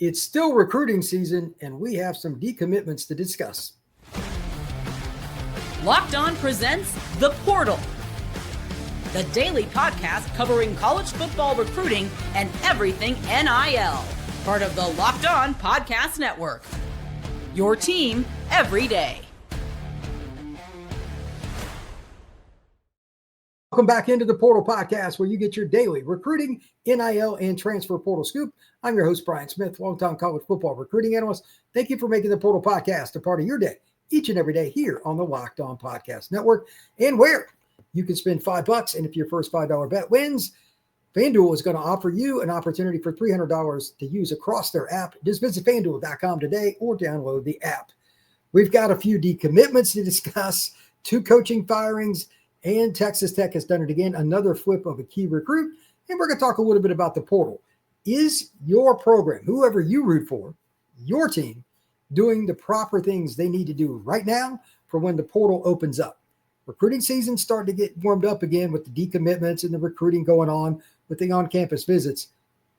It's still recruiting season, and we have some decommitments to discuss. Locked On presents The Portal, the daily podcast covering college football recruiting and everything NIL. Part of the Locked On Podcast Network. Your team every day. Welcome back into the Portal Podcast, where you get your daily recruiting, NIL, and transfer portal scoop. I'm your host, Brian Smith, longtime college football recruiting analyst. Thank you for making the Portal Podcast a part of your day, each and every day here on the Locked On Podcast Network, and where you can spend $5, and if your first $5 bet wins, FanDuel is going to offer you an opportunity for $300 to use across their app. Just visit FanDuel.com today or download the app. We've got a few decommitments to discuss, 2 coaching firings, and Texas Tech has done it again, another flip of a key recruit. And we're going to talk a little bit about the portal. Is your program, whoever you root for, your team, doing the proper things they need to do right now for when the portal opens up? Recruiting season's starting to get warmed up again with the decommitments and the recruiting going on with the on-campus visits.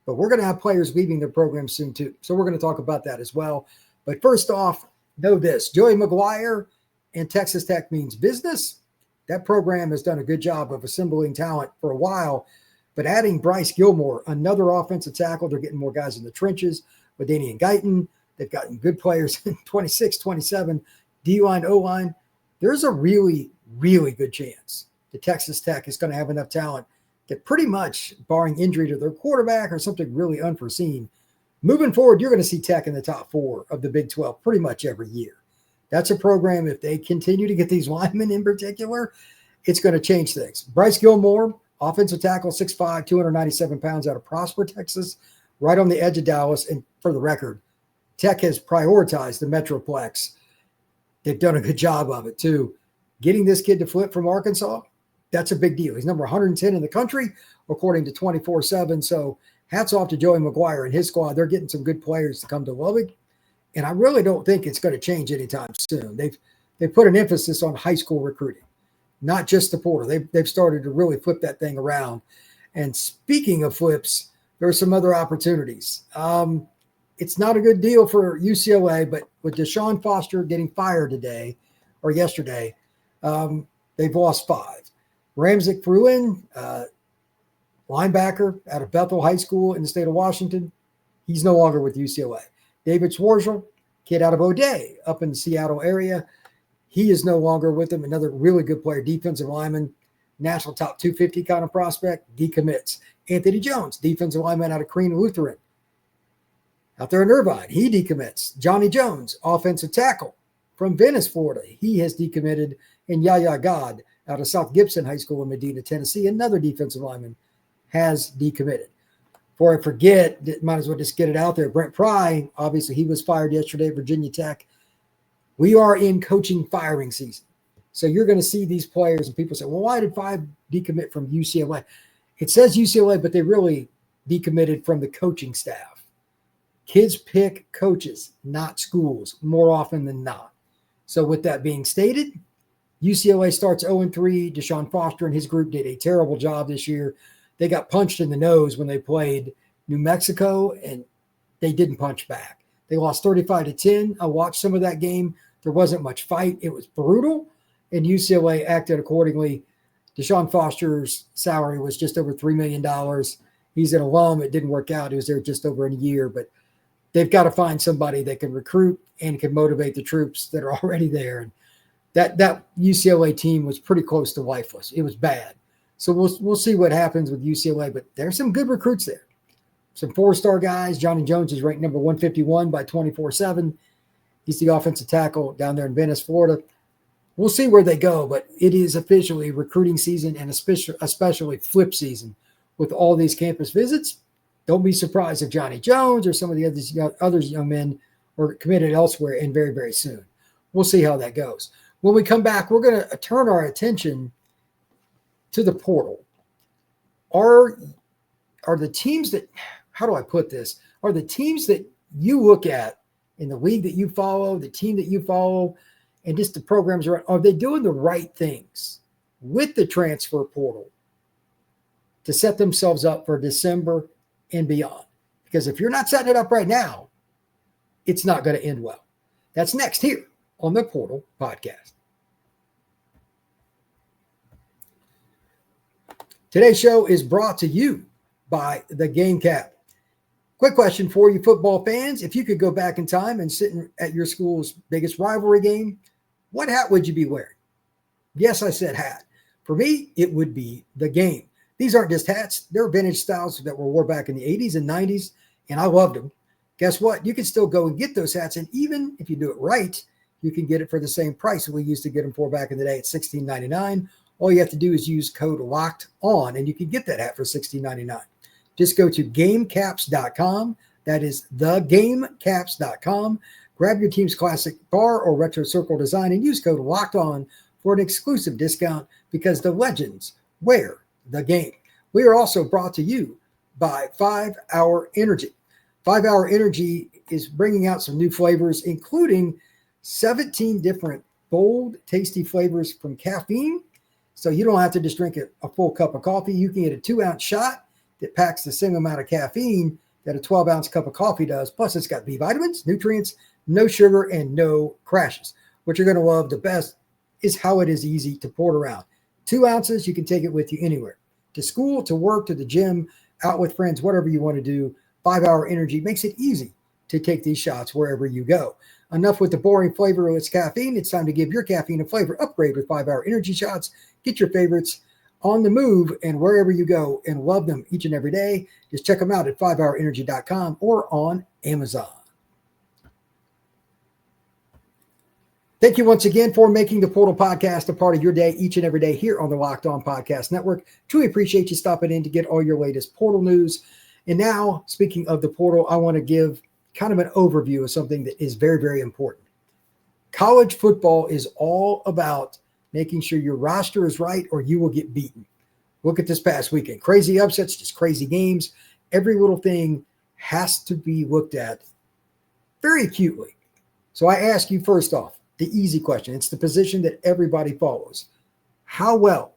But we're going to have players leaving their program soon too. So we're going to talk about that as well. But first off, know this. Joey McGuire and Texas Tech means business. That program has done a good job of assembling talent for a while, but adding Bryce Gilmore, another offensive tackle, they're getting more guys in the trenches with Danny and Guyton. They've gotten good players in 26, 27, D-line, O-line. There's a really, really good chance that Texas Tech is going to have enough talent that pretty much, barring injury to their quarterback or something really unforeseen, moving forward, you're going to see Tech in the top 4 of the Big 12 pretty much every year. That's a program, if they continue to get these linemen in particular, it's going to change things. Bryce Gilmore, offensive tackle, 6'5", 297 pounds out of Prosper, Texas, right on the edge of Dallas. And for the record, Tech has prioritized the Metroplex. They've done a good job of it, too. Getting this kid to flip from Arkansas, that's a big deal. He's number 110 in the country, according to 24/7. So hats off to Joey McGuire and his squad. They're getting some good players to come to Lubbock. And I really don't think it's going to change anytime soon. They've put an emphasis on high school recruiting, not just the portal. They've started to really flip that thing around. And speaking of flips, there are some other opportunities. It's not a good deal for UCLA, but with DeShaun Foster getting fired today or yesterday, they've lost 5. Ramzik Fruin, linebacker out of Bethel High School in the state of Washington, he's no longer with UCLA. David Schwarzel, kid out of O'Dea up in the Seattle area, he is no longer with them. Another really good player, defensive lineman, national top 250 kind of prospect, decommits. Anthony Jones, defensive lineman out of Crean Lutheran, out there in Irvine, he decommits. Johnny Jones, offensive tackle from Venice, Florida, he has decommitted. And Yaya God out of South Gibson High School in Medina, Tennessee, another defensive lineman, has decommitted. Before I forget, might as well just get it out there. Brent Pry, obviously he was fired yesterday at Virginia Tech. We are in coaching firing season. So you're going to see these players and people say, well, why did 5 decommit from UCLA? It says UCLA, but they really decommitted from the coaching staff. Kids pick coaches, not schools, more often than not. So with that being stated, UCLA starts 0-3. DeShaun Foster and his group did a terrible job this year. They got punched in the nose when they played New Mexico, and they didn't punch back. They lost 35-10. I watched some of that game. There wasn't much fight. It was brutal, and UCLA acted accordingly. DeShaun Foster's salary was just over $3 million. He's an alum. It didn't work out. He was there just over a year, but they've got to find somebody that can recruit and can motivate the troops that are already there. And that UCLA team was pretty close to lifeless. It was bad. So we'll see what happens with UCLA, but there's some good recruits there. Some 4-star guys. Johnny Jones is ranked number 151 by 24/7. He's the offensive tackle down there in Venice, Florida. We'll see where they go, but it is officially recruiting season and especially flip season with all these campus visits. Don't be surprised if Johnny Jones or some of the other young men are committed elsewhere and very, very soon. We'll see how that goes. When we come back, we're going to turn our attention to the portal. Are the teams that, how do I put this? Are the teams that you look at in the league that you follow, the team that you follow, and just the programs around, are they doing the right things with the transfer portal to set themselves up for December and beyond? Because if you're not setting it up right now, it's not going to end well. That's next here on the Portal Podcast. Today's show is brought to you by the Game Cap. Quick question for you football fans. If you could go back in time and sit at your school's biggest rivalry game, what hat would you be wearing? Yes, I said hat. For me, it would be the Game. These aren't just hats. They're vintage styles that were worn back in the 80s and 90s, and I loved them. Guess what? You can still go and get those hats, and even if you do it right, you can get it for the same price that we used to get them for back in the day at $16.99. All you have to do is use code LOCKEDON, and you can get that hat for $16.99. Just go to gamecaps.com. That is thegamecaps.com. Grab your team's classic bar or retro circle design and use code LOCKEDON for an exclusive discount because the legends wear the game. We are also brought to you by 5 Hour Energy. 5 Hour Energy is bringing out some new flavors, including 17 different bold, tasty flavors from caffeine. So you don't have to just drink a full cup of coffee. You can get a 2-ounce shot that packs the same amount of caffeine that a 12-ounce cup of coffee does. Plus, it's got B vitamins, nutrients, no sugar, and no crashes. What you're going to love the best is how it is easy to pour around. 2 ounces, you can take it with you anywhere. To school, to work, to the gym, out with friends, whatever you want to do. 5 Hour Energy makes it easy to take these shots wherever you go. Enough with the boring flavor of its caffeine. It's time to give your caffeine a flavor upgrade with 5 Hour Energy shots. Get your favorites on the move and wherever you go and love them each and every day. Just check them out at 5hourenergy.com or on Amazon. Thank you once again for making the Portal Podcast a part of your day each and every day here on the Locked On Podcast Network. Truly appreciate you stopping in to get all your latest Portal news. And now, speaking of the Portal, I want to give kind of an overview of something that is very, very important. College football is all about making sure your roster is right or you will get beaten. Look at this past weekend. Crazy upsets, just crazy games. Every little thing has to be looked at very acutely. So I ask you first off, the easy question. It's the position that everybody follows. How well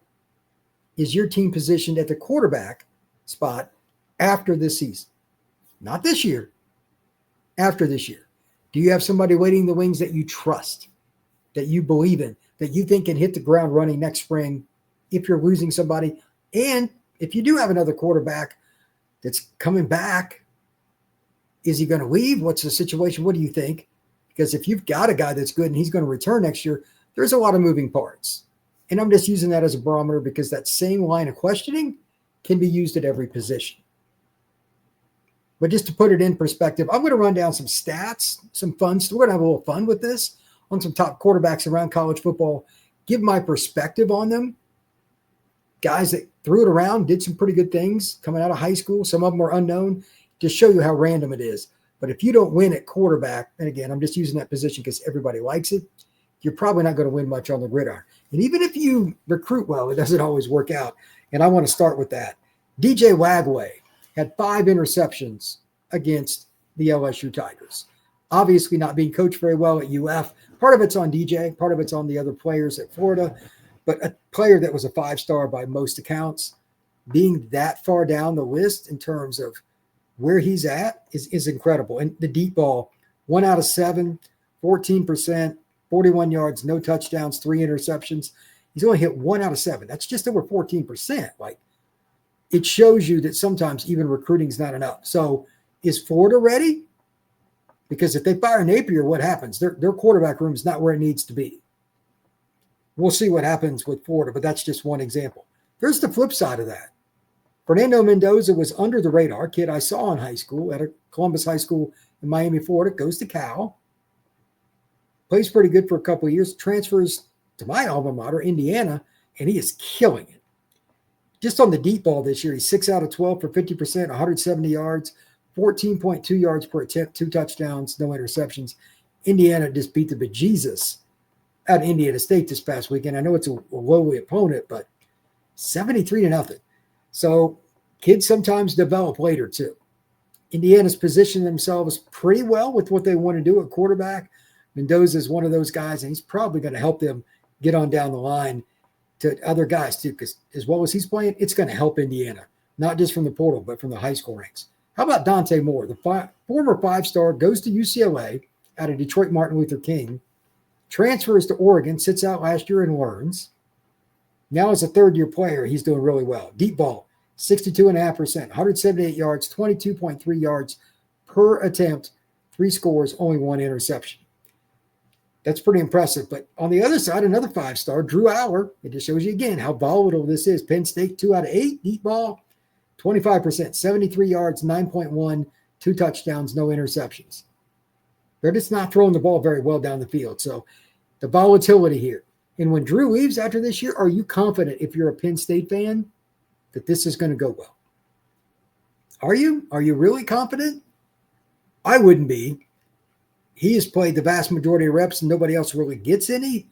is your team positioned at the quarterback spot after this season? Not this year. After this year. Do you have somebody waiting in the wings that you trust, that you believe in, that you think can hit the ground running next spring if you're losing somebody? And if you do have another quarterback that's coming back, is he going to leave? What's the situation? What do you think? Because if you've got a guy that's good and he's going to return next year, there's a lot of moving parts. And I'm just using that as a barometer because that same line of questioning can be used at every position. But just to put it in perspective, I'm going to run down some stats, some fun. We're going to have a little fun with this on some top quarterbacks around college football, give my perspective on them. Guys that threw it around, did some pretty good things coming out of high school. Some of them are unknown. Just show you how random it is. But if you don't win at quarterback, and again, I'm just using that position because everybody likes it, you're probably not going to win much on the gridiron. And even if you recruit well, it doesn't always work out. And I want to start with that. DJ Wagway had 5 interceptions against the LSU Tigers. Obviously not being coached very well at UF. Part of it's on DJ, part of it's on the other players at Florida. But a player that was a 5-star by most accounts, being that far down the list in terms of where he's at is incredible. And the deep ball, 1 out of 7, 14%, 41 yards, no touchdowns, 3 interceptions. He's only hit 1 out of 7. That's just over 14%. Like, it shows you that sometimes even recruiting is not enough. So is Florida ready? Because if they fire Napier, what happens? Their quarterback room is not where it needs to be. We'll see what happens with Florida, but that's just one example. There's the flip side of that. Fernando Mendoza was under the radar, kid I saw in high school at a Columbus High School in Miami, Florida, goes to Cal, plays pretty good for a couple of years, transfers to my alma mater, Indiana, and he is killing it. Just on the deep ball this year, he's 6 out of 12 for 50%, 170 yards, 14.2 yards per attempt, 2 touchdowns, no interceptions. Indiana just beat the bejesus out of Indiana State this past weekend. I know it's a lowly opponent, but 73-0. So kids sometimes develop later too. Indiana's positioned themselves pretty well with what they want to do at quarterback. Mendoza is one of those guys, and he's probably going to help them get on down the line to other guys too, because as well as he's playing, it's going to help Indiana, not just from the portal, but from the high school ranks. How about Dante Moore, the former five-star, goes to UCLA out of Detroit Martin Luther King, transfers to Oregon, sits out last year and learns. Now as a third-year player, he's doing really well. Deep ball, 62.5%, 178 yards, 22.3 yards per attempt, 3 scores, only 1 interception. That's pretty impressive. But on the other side, another five-star, Drew Auer. It just shows you again how volatile this is. Penn State, 2 out of 8, deep ball, 25%, 73 yards, 9.1, 2 touchdowns, no interceptions. They're just not throwing the ball very well down the field. So the volatility here. And when Drew leaves after this year, are you confident, if you're a Penn State fan, that this is going to go well? Are you? Are you really confident? I wouldn't be. He has played the vast majority of reps and nobody else really gets any.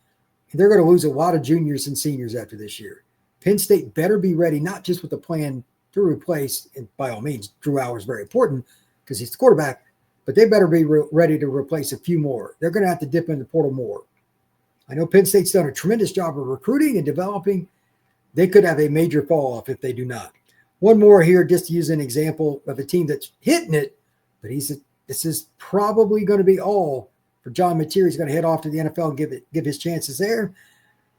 They're going to lose a lot of juniors and seniors after this year. Penn State better be ready, not just with a plan to replace, and by all means, Drew Auer is very important because he's the quarterback, but they better be ready to replace a few more. They're going to have to dip in the portal more. I know Penn State's done a tremendous job of recruiting and developing. They could have a major fall off if they do not. One more here, just to use an example of a team that's hitting it, but this is probably going to be all for John Mateer. He's going to head off to the NFL and give his chances there.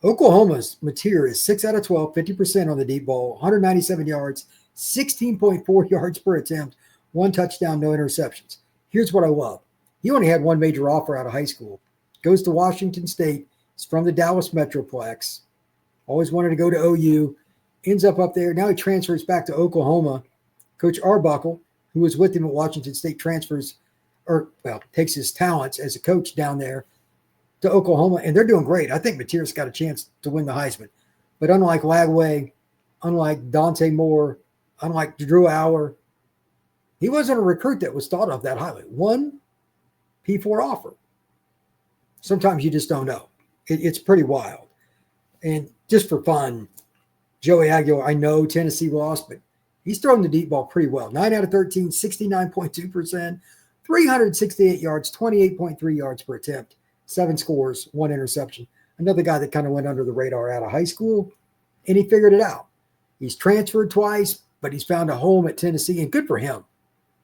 Oklahoma's Mateer is 6 out of 12, 50% on the deep ball, 197 yards, 16.4 yards per attempt, 1 touchdown, no interceptions. Here's what I love. He only had one major offer out of high school. Goes to Washington State. He's from the Dallas Metroplex. Always wanted to go to OU. Ends up there. Now he transfers back to Oklahoma. Coach Arbuckle, who was with him at Washington State, takes his talents as a coach down there to Oklahoma, and they're doing great. I think Mateer's got a chance to win the Heisman. But unlike Lagway, unlike Dante Moore, unlike Drew Auer, he wasn't a recruit that was thought of that highly. 1 P4 offer. Sometimes you just don't know. It's pretty wild. And just for fun, Joey Aguilar, I know Tennessee lost, but he's throwing the deep ball pretty well. 9 out of 13, 69.2%, 368 yards, 28.3 yards per attempt, 7 scores, 1 interception. Another guy that kind of went under the radar out of high school, and he figured it out. He's transferred twice, but he's found a home at Tennessee, and good for him.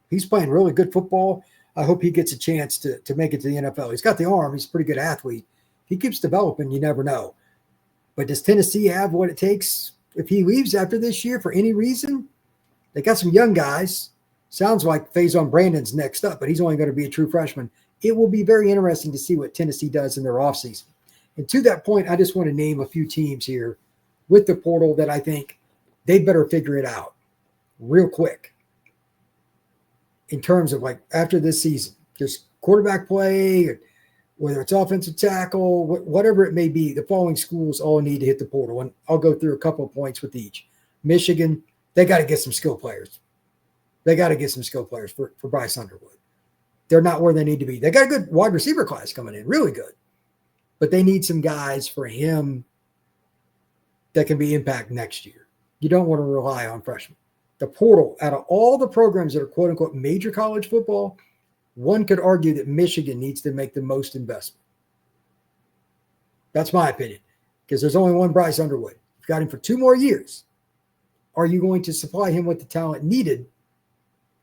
He's playing really good football. I hope he gets a chance to make it to the NFL. He's got the arm. He's a pretty good athlete. He keeps developing. You never know. But does Tennessee have what it takes if he leaves after this year for any reason? They got some young guys. Sounds like Faison Brandon's next up, but he's only going to be a true freshman. It will be very interesting to see what Tennessee does in their offseason. And to that point, I just want to name a few teams here with the portal that I think they better figure it out real quick in terms of, like, after this season, just quarterback play, whether it's offensive tackle, whatever it may be. The following schools all need to hit the portal, and I'll go through a couple of points with each. Michigan, they got to get some skill players. They got to get some skill players for Bryce Underwood. They're not where they need to be. They got a good wide receiver class coming in, really good. But they need some guys for him that can be impact next year. You don't want to rely on freshmen. The portal, out of all the programs that are quote-unquote major college football, one could argue that Michigan needs to make the most investment. That's my opinion, because there's only one Bryce Underwood. You've got him for 2 more years. Are you going to supply him with the talent needed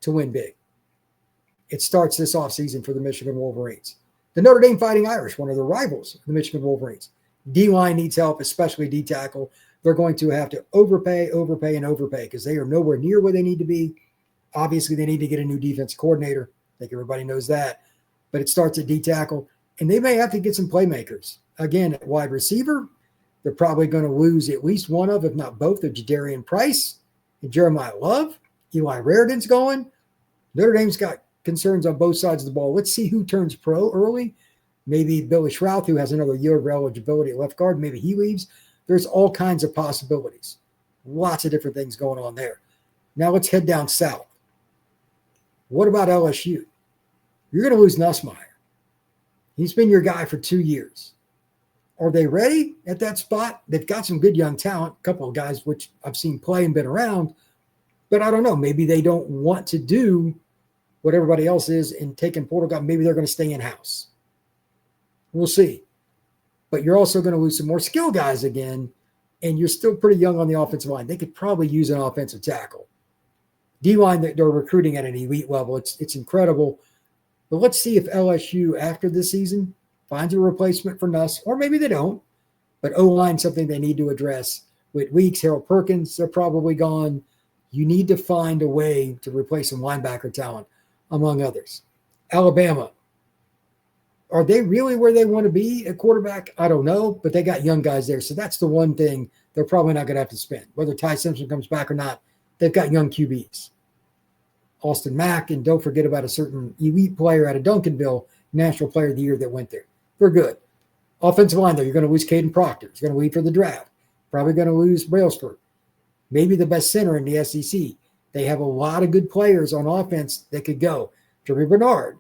to win big? It starts this offseason for the Michigan Wolverines. The Notre Dame Fighting Irish, one of the rivals of the Michigan Wolverines. D-line needs help, especially D-tackle. They're going to have to overpay because they are nowhere near where they need to be. Obviously, they need to get a new defense coordinator. I think everybody knows that. But it starts at D-tackle, and they may have to get some playmakers. Again, at wide receiver, they're probably going to lose at least one of, if not both, of Jadarian Price and Jeremiah Love. Eli Raridan's going. Notre Dame's got concerns on both sides of the ball. Let's see who turns pro early. Maybe Billy Schrouth, who has another year of eligibility at left guard. Maybe he leaves. There's all kinds of possibilities. Lots of different things going on there. Now let's head down south. What about LSU? You're going to lose Nussmeier. He's been your guy for 2 years. Are they ready at that spot? They've got some good young talent, a couple of guys which I've seen play and been around, but I don't know. Maybe they don't want to do what everybody else is and taking portal guy. Maybe they're going to stay in-house. We'll see. But you're also going to lose some more skill guys again, and you're still pretty young on the offensive line. They could probably use an offensive tackle. D-line that they're recruiting at an elite level. It's incredible. But let's see if LSU, after this season, finds a replacement for Nuss, or maybe they don't. But O-line, something they need to address. With Weeks, Harold Perkins, they're probably gone. You need to find a way to replace some linebacker talent, among others. Alabama, are they really where they want to be at quarterback? I don't know, but they got young guys there. So that's the one thing they're probably not going to have to spend. Whether Ty Simpson comes back or not, they've got young QBs. Austin Mack, and don't forget about a certain elite player out of Duncanville, National Player of the Year that went there. They're good. Offensive line, though, you're going to lose Caden Proctor. He's going to leave for the draft. Probably going to lose Brailsford. Maybe the best center in the SEC. They have a lot of good players on offense that could go. Jeremy Bernard.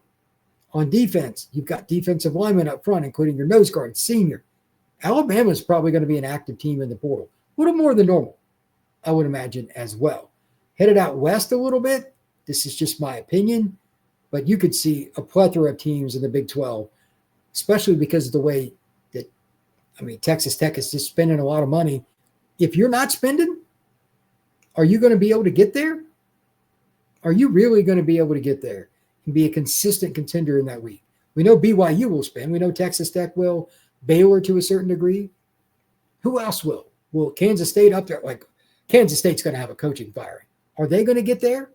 On defense, you've got defensive linemen up front, including your nose guard, senior. Alabama is probably going to be an active team in the portal. A little more than normal, I would imagine, as well. Headed out west a little bit. This is just my opinion, but you could see a plethora of teams in the Big 12, especially because of the way that, Texas Tech is just spending a lot of money. If you're not spending, are you going to be able to get there? Are you really going to be able to get there and be a consistent contender in that week? We know BYU will spend. We know Texas Tech will. Baylor to a certain degree. Who else will? Will Kansas State up there? Like, Kansas State's going to have a coaching firing. Are they going to get there?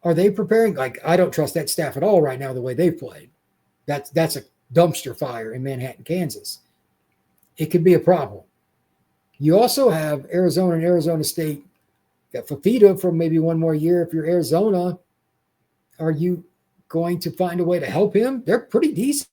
Are they preparing? Like, I don't trust that staff at all right now, the way they've played. That's a dumpster fire in Manhattan, Kansas. It could be a problem. You also have Arizona and Arizona State. Got Fafita for maybe one more year. If you're Arizona, are you going to find a way to help him? They're pretty decent.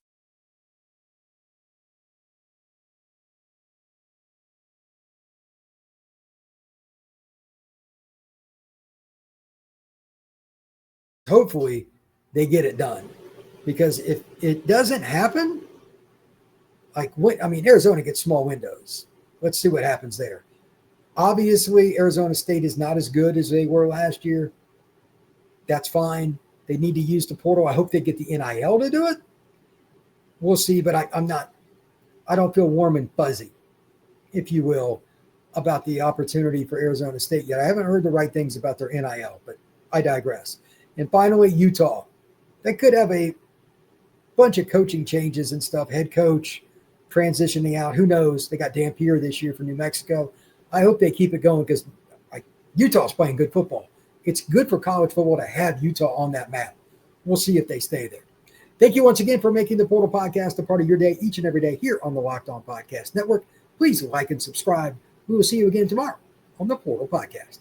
Hopefully they get it done, because if it doesn't happen, Arizona gets small windows. Let's see what happens there. Obviously, Arizona State is not as good as they were last year. That's fine. They need to use the portal. I hope they get the NIL to do it. We'll see, but I don't feel warm and fuzzy, if you will, about the opportunity for Arizona State yet. I haven't heard the right things about their NIL, but I digress. And finally, Utah. They could have a bunch of coaching changes and stuff. Head coach transitioning out. Who knows? They got Dampier this year for New Mexico. I hope they keep it going, because Utah's playing good football. It's good for college football to have Utah on that map. We'll see if they stay there. Thank you once again for making the Portal Podcast a part of your day each and every day here on the Locked On Podcast Network. Please like and subscribe. We will see you again tomorrow on the Portal Podcast.